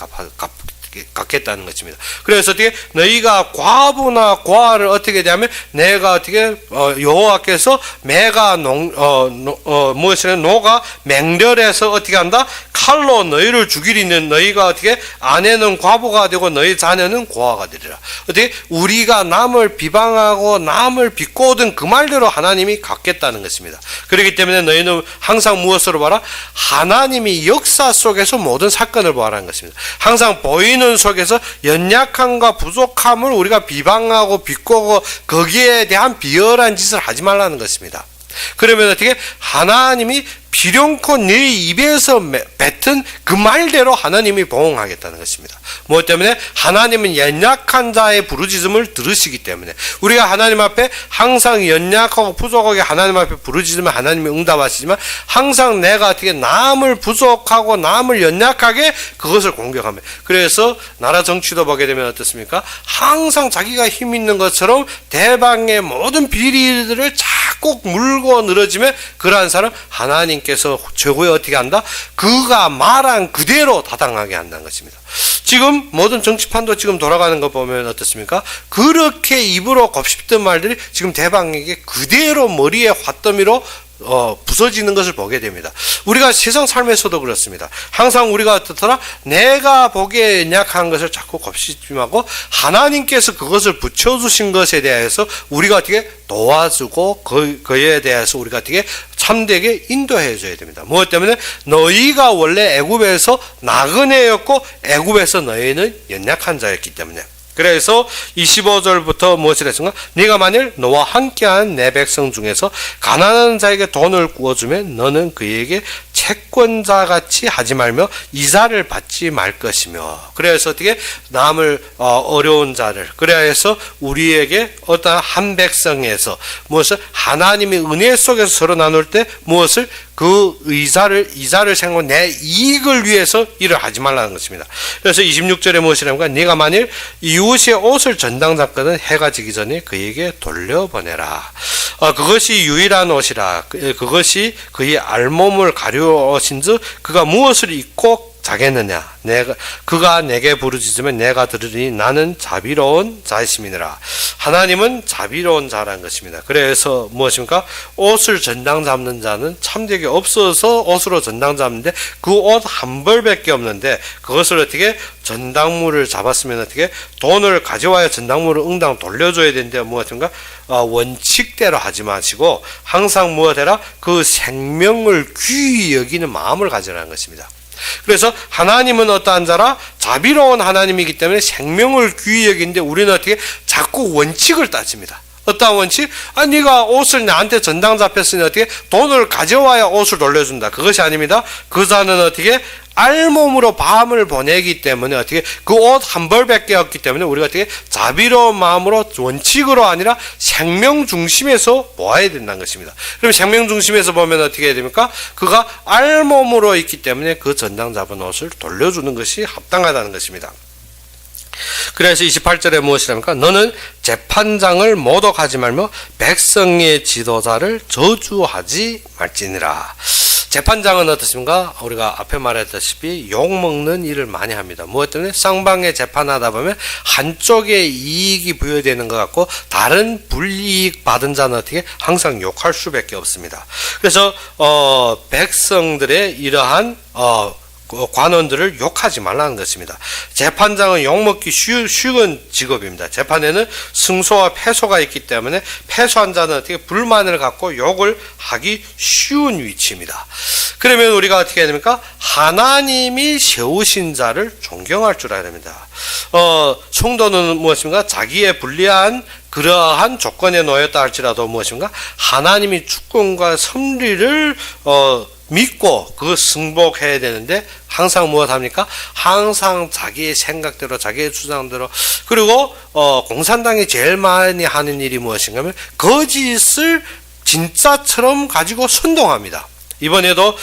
갚겠다는 것입니다. 그래서 어떻게 너희가 과부나 고아를 어떻게 되냐면 내가 어떻게 여호와께서 매가 무엇이냐 노가 맹렬해서 어떻게 한다? 칼로 너희를 죽이리는 너희가 어떻게 아내는 과부가 되고 너희 자녀는 고아가 되리라. 어떻게 우리가 남을 비방하고 남을 비꼬든 그 말대로 하나님이 갚겠다는 것입니다. 그렇기 때문에 너희는 항상 무엇으로 봐라? 하나님이 역사 속에서 모든 사건을 보아라는 것입니다. 항상 보이는 속에서 연약함과 부족함을 우리가 비방하고 비꼬고 거기에 대한 비열한 짓을 하지 말라는 것입니다. 그러면 어떻게 하나님이 비룡코 네 입에서 뱉은 그 말대로 하나님이 보응하겠다는 것입니다. 무엇 때문에? 하나님은 연약한 자의 부르짖음을 들으시기 때문에 우리가 하나님 앞에 항상 연약하고 부족하게 하나님 앞에 부르짖으면 하나님이 응답하시지만 항상 내가 어떻게 남을 부족하고 남을 연약하게 그것을 공격합니다. 그래서 나라 정치도 보게 되면 어떻습니까? 항상 자기가 힘 있는 것처럼 대방의 모든 비리들을 자꾸 물고 늘어지면 그러한 사람 하나님께서 최고에 어떻게 한다? 그가 말한 그대로 타당하게 한다는 것입니다. 지금 모든 정치판도 지금 돌아가는 거 보면 어떻습니까? 그렇게 입으로 곱씹던 말들이 지금 대방에게 그대로 머리에 화더미로 부서지는 것을 보게 됩니다. 우리가 세상 삶에서도 그렇습니다. 항상 우리가 어떻더라? 내가 보기에 연약한 것을 자꾸 곱씹하고 하나님께서 그것을 붙여주신 것에 대해서 우리가 어떻게 도와주고 그에 대해서 우리가 어떻게 참되게 인도해 줘야 됩니다. 무엇 때문에? 너희가 원래 애굽에서 나그네였고 애굽에서 너희는 연약한 자였기 때문에. 그래서 25절부터 무엇을 했습니까? 네가 만일 너와 함께한 내 백성 중에서 가난한 자에게 돈을 구워주면 너는 그에게 채권자같이 하지 말며 이자를 받지 말 것이며. 그래서 어떻게 남을 어려운 자를 그래서 우리에게 어떤 한 백성에서 무엇을 하나님의 은혜 속에서 서로 나눌 때 무엇을 그 이자를 생각하고 내 이익을 위해서 일을 하지 말라는 것입니다. 그래서 26절에 무엇이라는가? 네가 만일 이웃의 옷을 전당 잡거든 해가 지기 전에 그에게 돌려보내라. 그것이 유일한 옷이라. 그것이 그의 알몸을 가려오신즉 그가 무엇을 입고 자겠느냐? 그가 내게 부르짖으면 내가 들으니 나는 자비로운 자이심이니라. 하나님은 자비로운 자라는 것입니다. 그래서 무엇입니까? 옷을 전당 잡는 자는 참되게 없어서 옷으로 전당 잡는데 그 옷 한 벌밖에 없는데 그것을 어떻게 전당물을 잡았으면 어떻게 돈을 가져와야 전당물을 응당 돌려줘야 되는데 무엇인가? 원칙대로 하지 마시고 항상 무엇해라? 그 생명을 귀히 여기는 마음을 가지라는 것입니다. 그래서 하나님은 어떠한 자라? 자비로운 하나님이기 때문에 생명을 귀히 여기는데 우리는 어떻게 자꾸 원칙을 따집니다. 어떠한 원칙? 네가 옷을 나한테 전당 잡혔으니 어떻게 돈을 가져와야 옷을 돌려준다. 그것이 아닙니다. 그 자는 어떻게 알몸으로 밤을 보내기 때문에 어떻게 그 옷 한 벌밖에 없기 때문에 우리가 어떻게 자비로운 마음으로 원칙으로 아니라 생명 중심에서 보아야 된다는 것입니다. 그럼 생명 중심에서 보면 어떻게 해야 됩니까? 그가 알몸으로 있기 때문에 그 전당 잡은 옷을 돌려주는 것이 합당하다는 것입니다. 그래서 28절에 무엇이랍니까? 너는 재판장을 모독하지 말며 백성의 지도자를 저주하지 말지니라. 재판장은 어떻습니까? 우리가 앞에 말했다시피 욕먹는 일을 많이 합니다. 무엇 때문에? 쌍방에 재판하다 보면 한쪽에 이익이 부여되는 것 같고 다른 불이익 받은 자는 어떻게? 항상 욕할 수밖에 없습니다. 그래서 백성들의 이러한 관원들을 욕하지 말라는 것입니다. 재판장은 욕먹기 쉬운 직업입니다. 재판에는 승소와 패소가 있기 때문에 패소한 자는 어떻게 불만을 갖고 욕을 하기 쉬운 위치입니다. 그러면 우리가 어떻게 해야 됩니까? 하나님이 세우신 자를 존경할 줄 알아야 됩니다. 성도는 무엇입니까? 자기의 불리한 그러한 조건에 놓였다 할지라도 무엇인가? 하나님이 주권과 섭리를 믿고 그 승복해야 되는데 항상 무엇합니까? 항상 자기의 생각대로 자기의 주장대로 그리고 공산당이 제일 많이 하는 일이 무엇인가 하면 거짓을 진짜처럼 가지고 선동합니다. 이번에도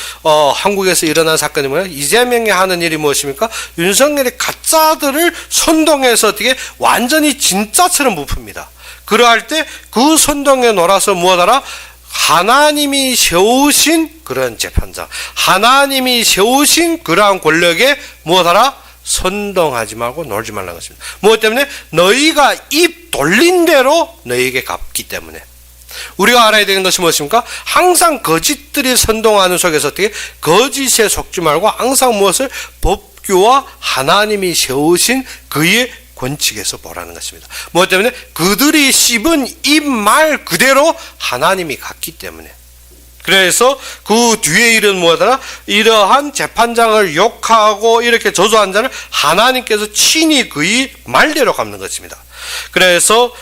한국에서 일어난 사건이 뭐예요? 이재명이 하는 일이 무엇입니까? 윤석열의 가짜들을 선동해서 어떻게 완전히 진짜처럼 부풉니다. 그러할 때 그 선동에 놀아서 무엇하라? 하나님이 세우신 그런 재판장, 하나님이 세우신 그러한 권력에 무엇하라? 선동하지 말고 놀지 말라는 것입니다. 무엇 때문에? 너희가 입 돌린 대로 너희에게 갚기 때문에. 우리가 알아야 되는 것이 무엇입니까? 항상 거짓들이 선동하는 속에서 어떻게 거짓에 속지 말고 항상 무엇을 법규와 하나님이 세우신 그의 권칙에서 보라는 것입니다. 무엇 때문에? 그들이 씹은 입말 그대로 하나님이 갔기 때문에. 그래서 그 뒤에 일은 뭐더라? 이러한 재판장을 욕하고 이렇게 저주한 자를 하나님께서 친히 그의 말대로 갚는 것입니다. 그래서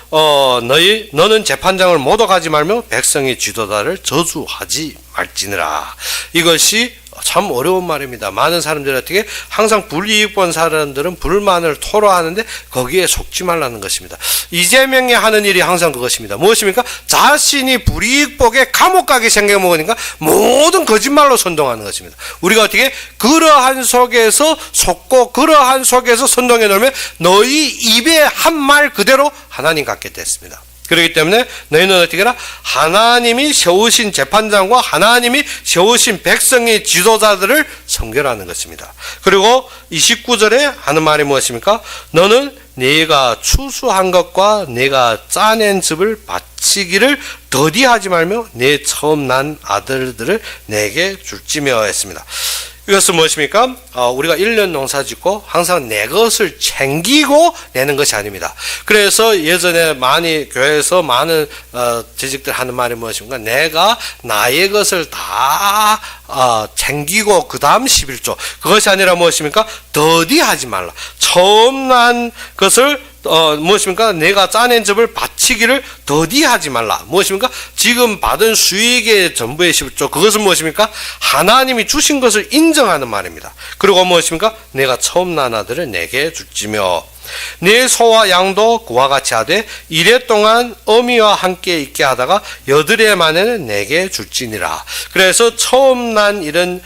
너는 재판장을 모독하지 말며 백성의 지도자를 저주하지 말지니라. 이것이 참 어려운 말입니다. 많은 사람들이 어떻게 항상 불이익 본 사람들은 불만을 토로하는데 거기에 속지 말라는 것입니다. 이재명이 하는 일이 항상 그것입니다. 무엇입니까? 자신이 불이익 보게 감옥 가게 생겨 먹으니까 모든 거짓말로 선동하는 것입니다. 우리가 어떻게 그러한 속에서 속고 그러한 속에서 선동해 놓으면 너희 입에 한 말 그대로 하나님 갖게 됐습니다. 그렇기 때문에 너희는 어떻게 해라? 하나님이 세우신 재판장과 하나님이 세우신 백성의 지도자들을 섬겨라는 것입니다. 그리고 29절에 하는 말이 무엇입니까? 너는 네가 추수한 것과 네가 짜낸 즙을 바치기를 더디하지 말며 네 처음 난 아들들을 내게 줄지며 했습니다. 이것은 무엇입니까? 우리가 1년 농사 짓고 항상 내 것을 챙기고 내는 것이 아닙니다. 그래서 예전에 많이 교회에서 많은 재직들 하는 말이 무엇입니까? 내가 나의 것을 다 챙기고 그 다음 11조. 그것이 아니라 무엇입니까? 더디하지 말라. 처음 난 것을 무엇입니까? 내가 짜낸 즙을 바치기를 더디하지 말라. 무엇입니까? 지금 받은 수익의 전부의 10조. 그것은 무엇입니까? 하나님이 주신 것을 인정하는 말입니다. 그리고 무엇입니까? 내가 처음 난 아들을 내게 줄지며 내 소와 양도 그와 같이 하되 이래 동안 어미와 함께 있게 하다가 여드레 만에는 내게 줄지니라. 그래서 처음 난 이런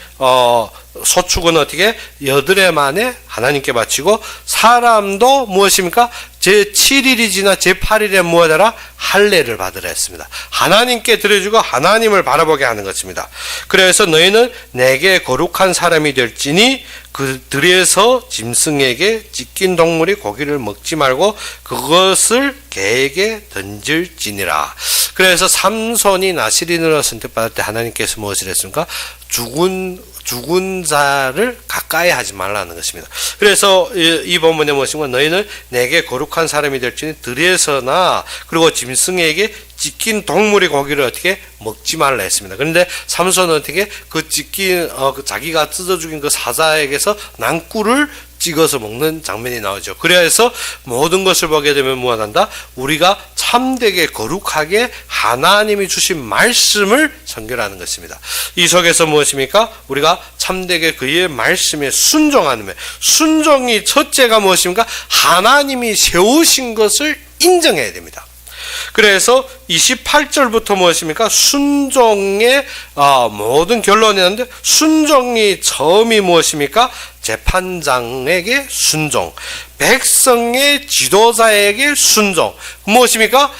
소축은 어떻게 여드레 만에 하나님께 바치고 사람도 무엇입니까? 제7일이 지나 제8일에 무엇하라? 할례를 받으라 했습니다. 하나님께 드려주고 하나님을 바라보게 하는 것입니다. 그래서 너희는 내게 거룩한 사람이 될지니 그 들에서 짐승에게 찢긴 동물이 고기를 먹지 말고 그것을 개에게 던질지니라. 그래서 삼손이 나시린으로 선택받을 때 하나님께서 무엇을 했습니까? 죽은 자를 가까이 하지 말라는 것입니다. 그래서 이 본문에 무엇인가? 너희는 내게 거룩한 사람이 될지니 들에서나 그리고 짐승에게 찢긴 동물의 고기를 어떻게 먹지 말라 했습니다. 그런데 삼손은 어떻게 그 찢긴 자기가 뜯어 죽인 그 사자에게서 난꿀을 찍어서 먹는 장면이 나오죠. 그래서 모든 것을 보게 되면 무엇한다? 우리가 참되게 거룩하게 하나님이 주신 말씀을 선결하는 것입니다. 이 속에서 무엇입니까? 우리가 참되게 그의 말씀에 순종하는 것. 순종이 첫째가 무엇입니까? 하나님이 세우신 것을 인정해야 됩니다. 그래서 28절부터 무엇입니까? 순종의 모든 결론이 있는데 순종이 처음이 무엇입니까? 재판장에게 순종, 백성의 지도자에게 순종. 무엇입니까?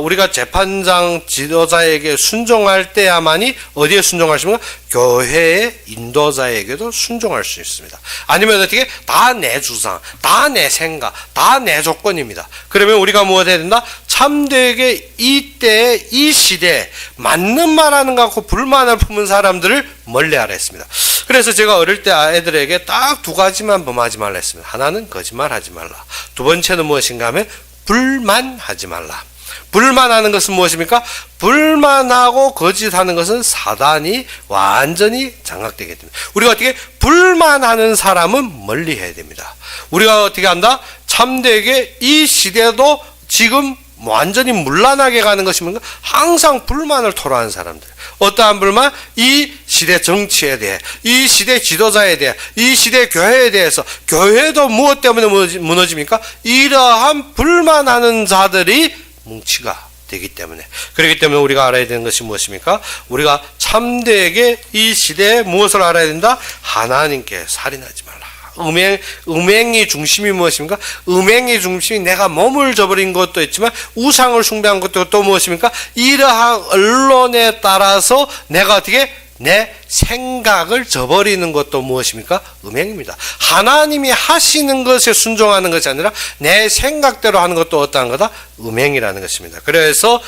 우리가 재판장 지도자에게 순종할 때야만이 어디에 순종할 수 있습니까? 교회의 인도자에게도 순종할 수 있습니다. 아니면 어떻게? 다 내 주장, 다 내 생각, 다 내 조건입니다. 그러면 우리가 무엇 해야 된다? 참되게 이때 이 시대에 맞는 말하는 것 갖고 불만을 품은 사람들을 멀리하라 했습니다. 그래서 제가 어릴 때 아이들에게 딱 두 가지만 범하지 말라 했습니다. 하나는 거짓말하지 말라. 두 번째는 무엇인가 하면 불만하지 말라. 불만하는 것은 무엇입니까? 불만하고 거짓하는 것은 사단이 완전히 장악되게 됩니다. 우리가 어떻게 불만하는 사람은 멀리해야 됩니다. 우리가 어떻게 한다? 참되게 이 시대도 지금 완전히 문란하게 가는 것이 뭔가 항상 불만을 토로하는 사람들. 어떠한 불만? 이 시대 정치에 대해, 이 시대 지도자에 대해, 이 시대 교회에 대해서. 교회도 무엇 때문에 무너집니까? 이러한 불만하는 자들이 뭉치가 되기 때문에. 그렇기 때문에 우리가 알아야 되는 것이 무엇입니까? 우리가 참되게 이 시대에 무엇을 알아야 된다? 하나님께 살인하지 말라. 음행의 중심이 무엇입니까? 음행의 중심이 내가 몸을 저버린 것도 있지만 우상을 숭배한 것도 또 무엇입니까? 이러한 언론에 따라서 내가 어떻게 내 생각을 저버리는 것도 무엇입니까? 음행입니다. 하나님이 하시는 것에 순종하는 것이 아니라 내 생각대로 하는 것도 어떠한 거다? 음행이라는 것입니다. 그래서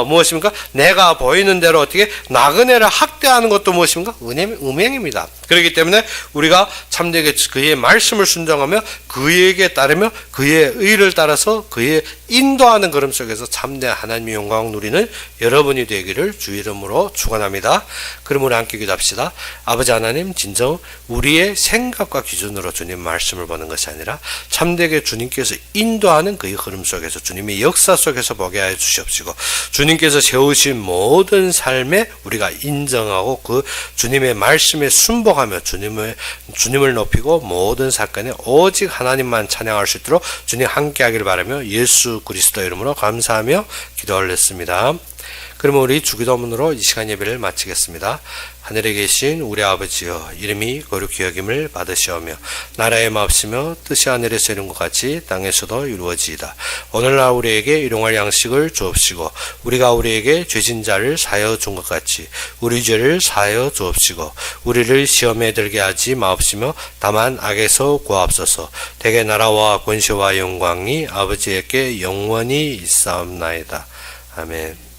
무엇입니까? 내가 보이는 대로 어떻게 나그네를 학대하는 것도 무엇입니까? 음행입니다. 그렇기 때문에 우리가 참되게 그의 말씀을 순종하며 그에게 따르며 그의 의를 따라서 그의 인도하는 걸음 속에서 참된 하나님의 영광을 누리는 여러분이 되기를 주 이름으로 축원합니다. 그럼 우리 함께 기도합시다. 아버지 하나님, 진정 우리의 생각과 기준으로 주님 말씀을 보는 것이 아니라 참되게 주님께서 인도하는 그의 흐름 속에서 주님의 역사 속에서 보게 하여 주시옵시고, 주님께서 세우신 모든 삶에 우리가 인정하고 그 주님의 말씀에 순복하며 주님을 높이고 모든 사건에 오직 하나님만 찬양할 수 있도록 주님 함께하기를 바라며 예수 그리스도 이름으로 감사하며 기도 올렸습니다. 그러면 우리 주기도문으로 이 시간 예배를 마치겠습니다. 하늘에 계신 우리 아버지여, 이름이 거룩히 여김을 받으시오며 나라의 마옵시며 뜻이 하늘에서 이룬 것 같이 땅에서도 이루어지이다. 오늘날 우리에게 일용할 양식을 주옵시고 우리가 우리에게 죄진 자를 사하여 준 것 같이 우리 죄를 사하여 주옵시고 우리를 시험에 들게 하지 마옵시며 다만 악에서 구하옵소서. 대개 나라와 권세와 영광이 아버지에게 영원히 있사옵나이다. 아멘.